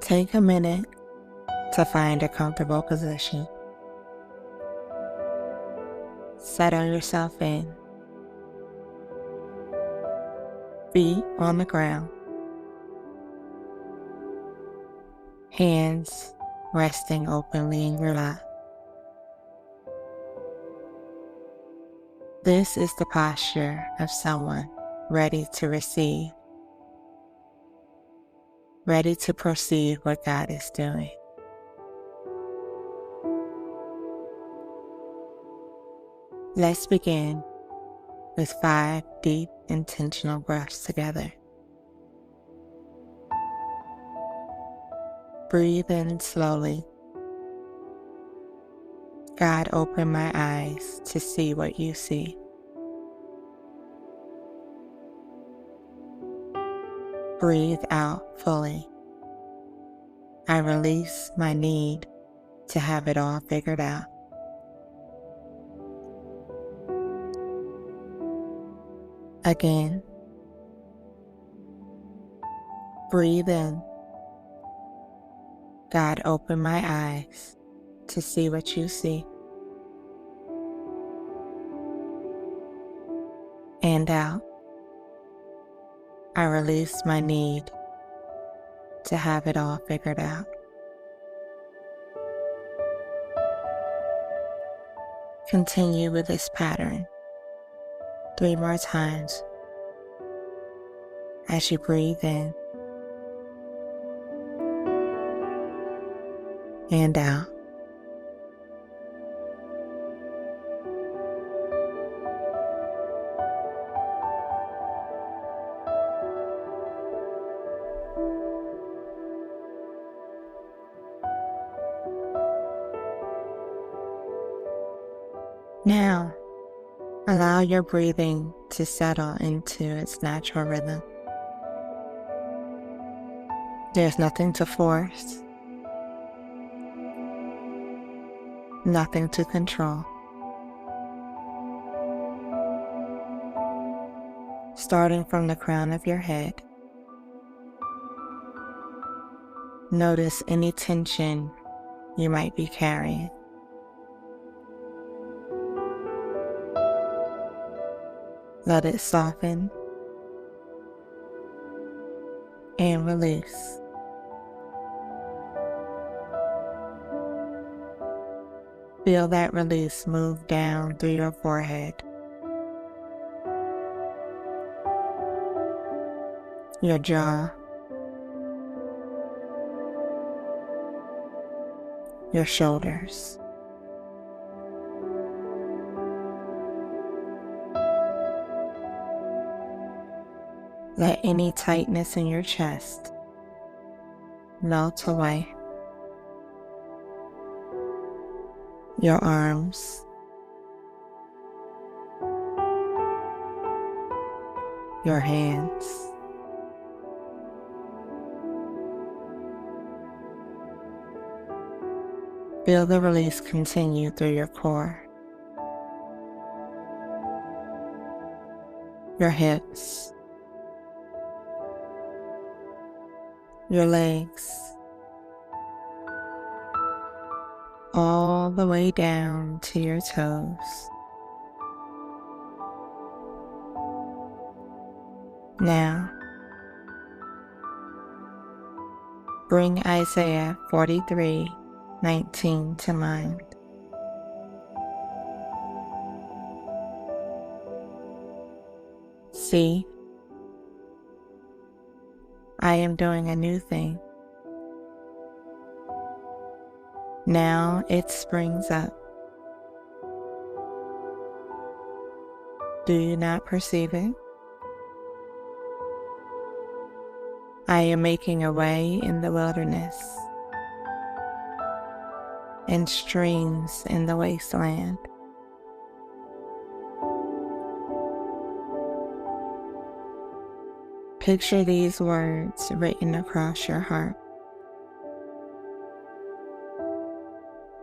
Take a minute to find a comfortable position. Settle yourself in. Feet on the ground. Hands resting openly in your lap. This is the posture of someone ready to receive, ready to perceive what God is doing. Let's begin with 5 deep, intentional breaths together. Breathe in slowly. God, open my eyes to see what you see. Breathe out fully. I release my need to have it all figured out. Again. Breathe in. God, open my eyes to see what you see. And out. I release my need to have it all figured out. Continue with this pattern 3 more times as you breathe in and out. Now, allow your breathing to settle into its natural rhythm. There's nothing to force, nothing to control. Starting from the crown of your head, notice any tension you might be carrying. Let it soften and release. Feel that release move down through your forehead, your jaw, your shoulders. Let any tightness in your chest melt away. Your arms, your hands, feel the release continue through your core, your hips, your legs, all the way down to your toes. Now, bring Isaiah 43:19 to mind. See, I am doing a new thing. Now it springs up. Do you not perceive it? I am making a way in the wilderness and streams in the wasteland. Picture these words written across your heart.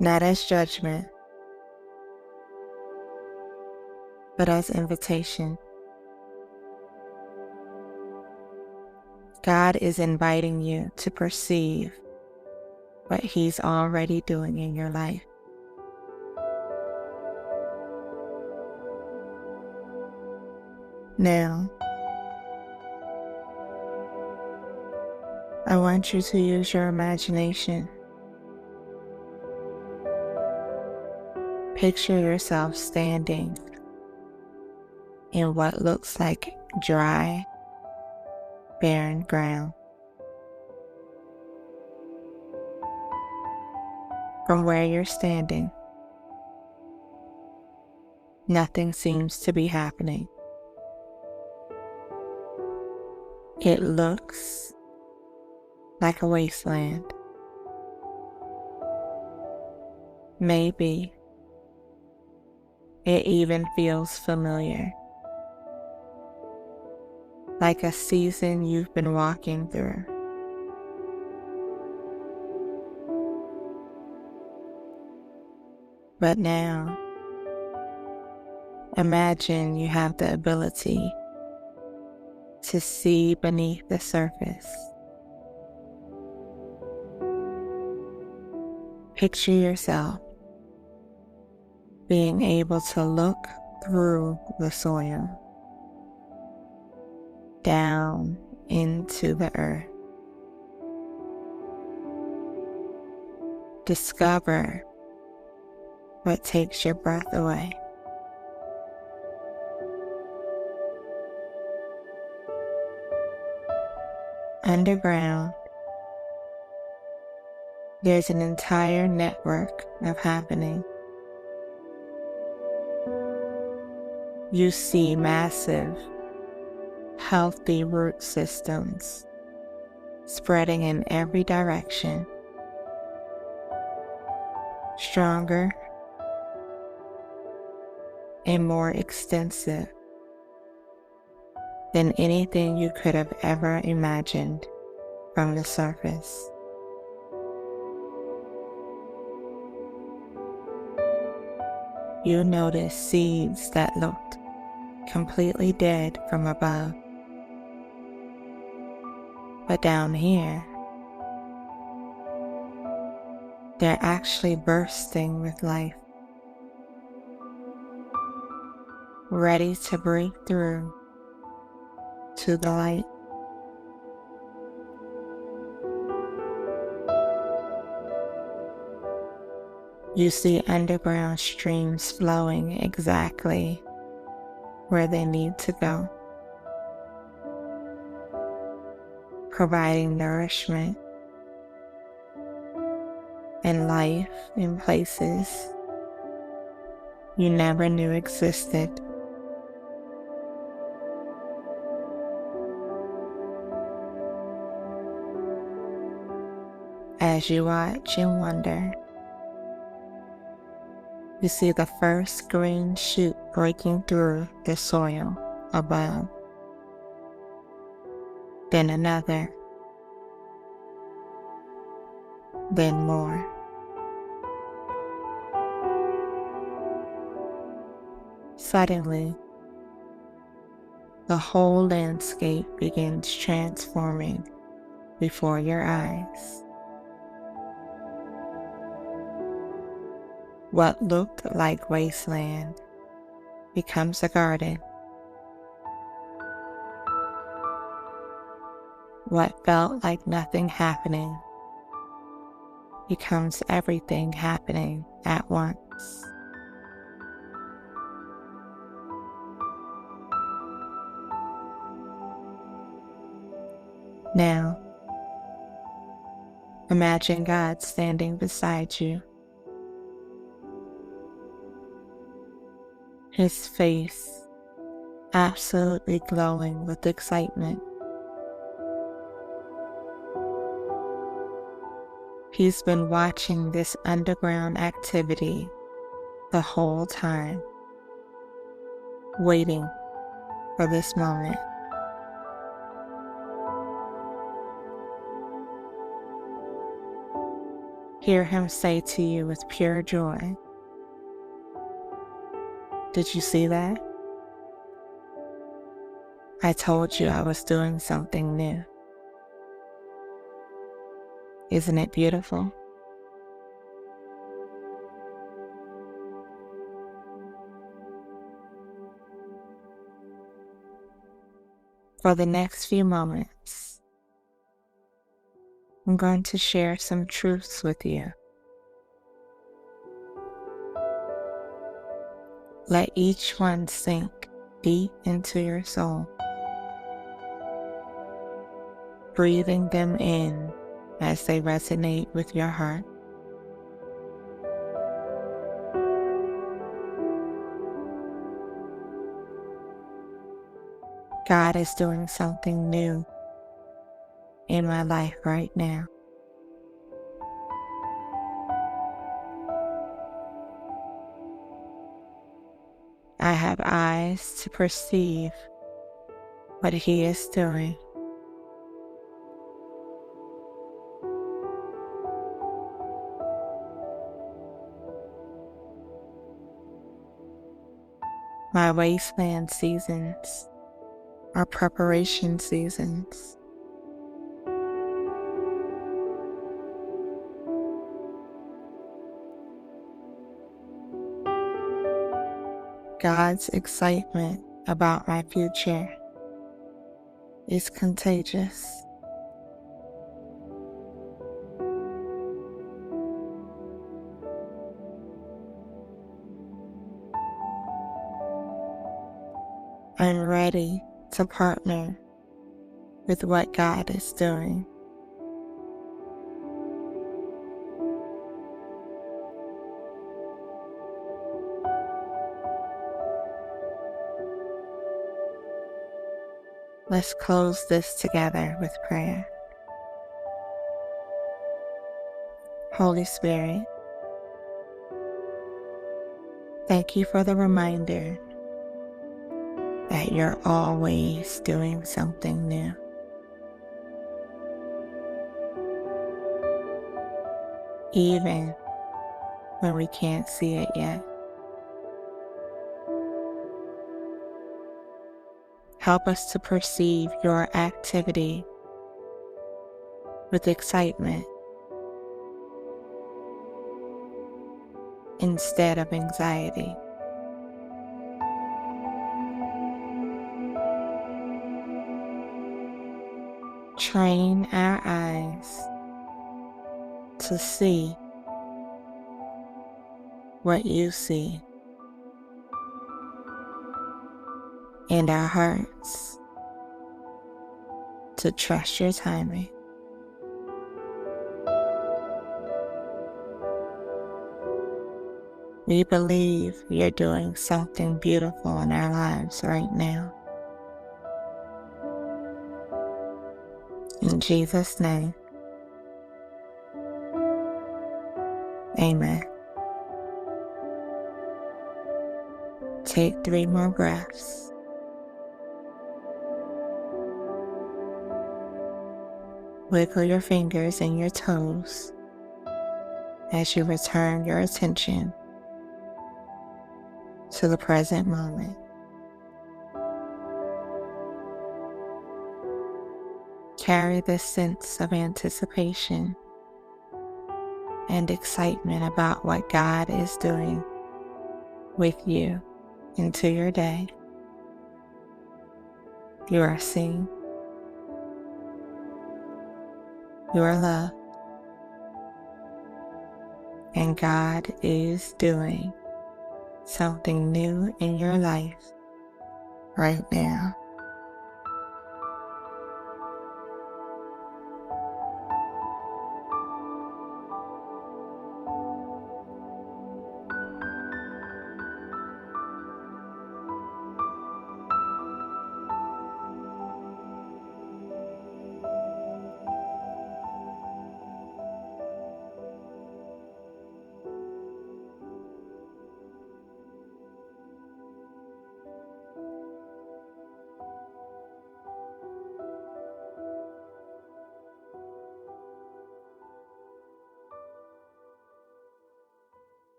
Not as judgment, but as invitation. God is inviting you to perceive what He's already doing in your life. Now, I want you to use your imagination. Picture yourself standing in what looks like dry, barren ground. From where you're standing, nothing seems to be happening. It looks like a wasteland. Maybe it even feels familiar, like a season you've been walking through. But now, imagine you have the ability to see beneath the surface. Picture yourself being able to look through the soil, down into the earth. Discover what takes your breath away. Underground, there's an entire network of happening. You see massive, healthy root systems spreading in every direction, stronger and more extensive than anything you could have ever imagined from the surface. You notice seeds that looked completely dead from above. But down here, they're actually bursting with life, ready to break through to the light. You see underground streams flowing exactly where they need to go, providing nourishment and life in places you never knew existed. As you watch and wonder, you see the first green shoot breaking through the soil above, then another, then more. Suddenly, the whole landscape begins transforming before your eyes. What looked like wasteland becomes a garden. What felt like nothing happening becomes everything happening at once. Now, imagine God standing beside you. His face absolutely glowing with excitement. He's been watching this underground activity the whole time, waiting for this moment. Hear him say to you with pure joy, "Did you see that? I told you I was doing something new. Isn't it beautiful?" For the next few moments, I'm going to share some truths with you. Let each one sink deep into your soul, breathing them in as they resonate with your heart. God is doing something new in my life right now. I have eyes to perceive what He is doing. My wasteland seasons are preparation seasons. God's excitement about my future is contagious. I'm ready to partner with what God is doing. Let's close this together with prayer. Holy Spirit, thank you for the reminder that you're always doing something new. Even when we can't see it yet. Help us to perceive your activity with excitement instead of anxiety. Train our eyes to see what you see, and our hearts to trust your timing. We believe you're doing something beautiful in our lives right now. In Jesus' name, amen. Take 3 more breaths. Wiggle your fingers and your toes as you return your attention to the present moment. Carry this sense of anticipation and excitement about what God is doing with you into your day. You are seen. You are loved. And God is doing something new in your life right now.